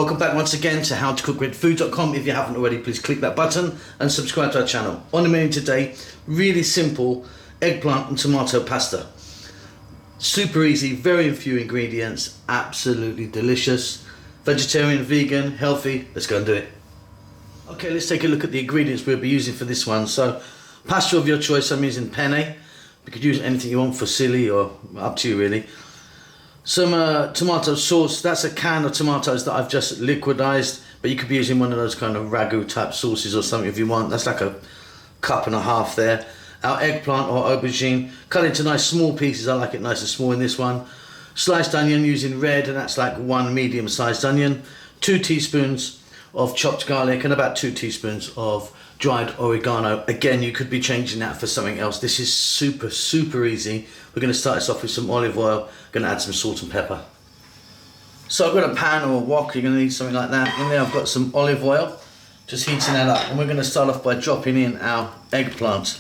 Welcome back once again to howtocookwithfood.com. If you haven't already, please click that button and subscribe to our channel. On the menu today, really simple eggplant and tomato pasta. Super easy, very few ingredients, absolutely delicious. Vegetarian, vegan, healthy, let's go and do it. Okay, let's take a look at the ingredients we'll be using for this one. So, pasta of your choice, I'm using penne. You could use anything you want, fusilli or up to you really. Some tomato sauce, that's a can of tomatoes that I've just liquidized, but you could be using one of those kind of ragu type sauces or something if you want. That's like a cup and a half there. Our eggplant or aubergine, cut into nice small pieces. I like it nice and small in this one. Sliced onion using red, and that's like one medium sized onion. 2 teaspoons of chopped garlic and about 2 teaspoons of dried oregano. Again, you could be changing that for something else. This is super easy. We're going to start this off with some olive oil. Going to add some salt and pepper. So I've got a pan or a wok. You're going to need something like that. In there I've got some olive oil. Just heating that up. And we're going to start off by dropping in our eggplant.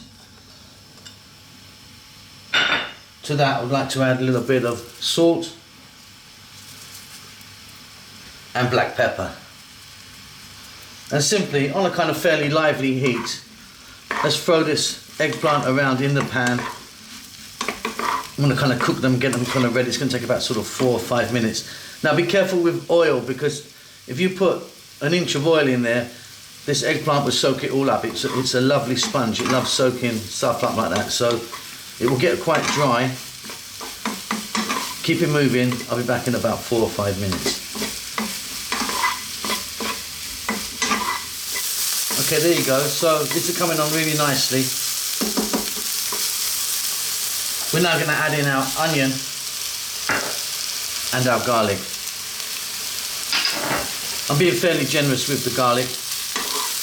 To that I would like to add a little bit of salt and black pepper. And simply, on a kind of fairly lively heat, let's throw this eggplant around in the pan. I'm going to kind of cook them, get them kind of ready. It's going to take about sort of 4 or 5 minutes. Now be careful with oil, because if you put an inch of oil in there, this eggplant will soak it all up. It's a lovely sponge. It loves soaking stuff up like that. So it will get quite dry. Keep it moving. I'll be back in about 4 or 5 minutes. Okay, there you go. So it's coming on really nicely. We're now going to add in our onion and our garlic. I'm being fairly generous with the garlic.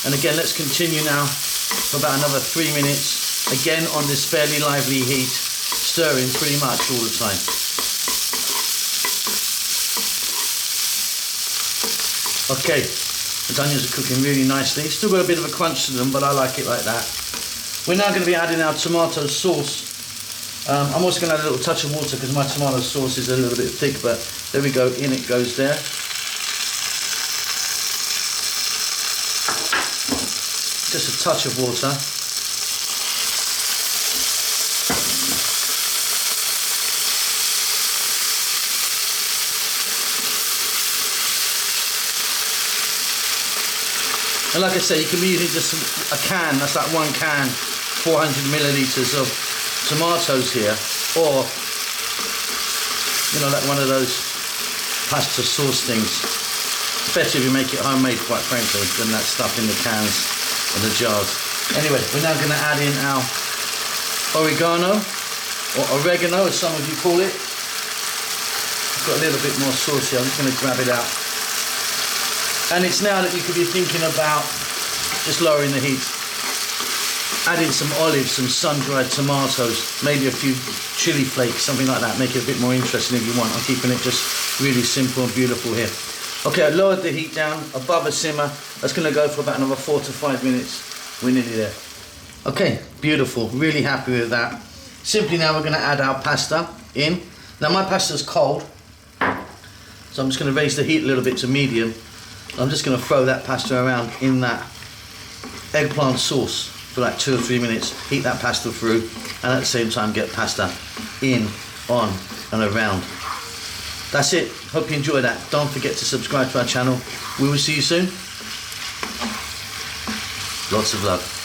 And again, let's continue now for about another 3 minutes. Again, on this fairly lively heat, stirring pretty much all the time. Okay, the onions are cooking really nicely. Still got a bit of a crunch to them, but I like it like that. We're now going to be adding our tomato sauce. I'm also going to add a little touch of water because my tomato sauce is a little bit thick, but there we go, in it goes there. Just a touch of water. And like I say, you can be using just a can, that's like 1 can, 400 millilitres of tomatoes here, or you know, like one of those pasta sauce things. Better if you make it homemade, quite frankly, than that stuff in the cans and the jars. Anyway, we're now going to add in our oregano, or oregano as some of you call it. It's got a little bit more sauce here. I'm just going to grab it out. And it's now that you could be thinking about just lowering the heat. Adding some olives, some sun-dried tomatoes, maybe a few chili flakes, something like that. Make it a bit more interesting if you want. I'm keeping it just really simple and beautiful here. Okay, I lowered the heat down above a simmer. That's going to go for about another 4 to 5 minutes. We're nearly there. Okay, beautiful. Really happy with that. Simply now we're going to add our pasta in. Now my pasta's cold, so I'm just going to raise the heat a little bit to medium. I'm just going to throw that pasta around in that eggplant sauce for like 2 or 3 minutes. Heat that pasta through, and at the same time get pasta in, on and around. That's it. Hope you enjoy that. Don't forget to subscribe to our channel. We will see you soon. Lots of love.